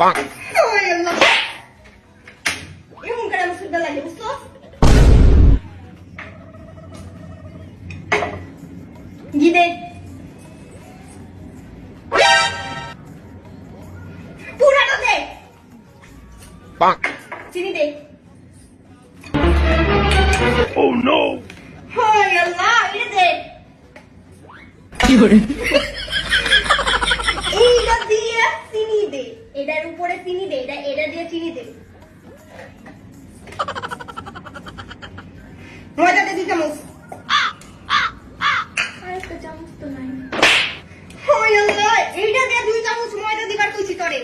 ওই আল্লাহ এমন করে মুসুর লাগে বুঝছো গিদে পুরাটা দে চিনি দে Oh no! ওই আল্লাহ এটা দে কি করে এইটা দিয়ে চিনি দে এটার উপরে চিনি দে এটা দিয়ে চিনি দে ময়দা দে 2 চামচ আরেকটা চামচ তো নাই ওই আল্লাহ এইটা দিয়ে 2 চামচ ময়দা দিবার কইছি তোরে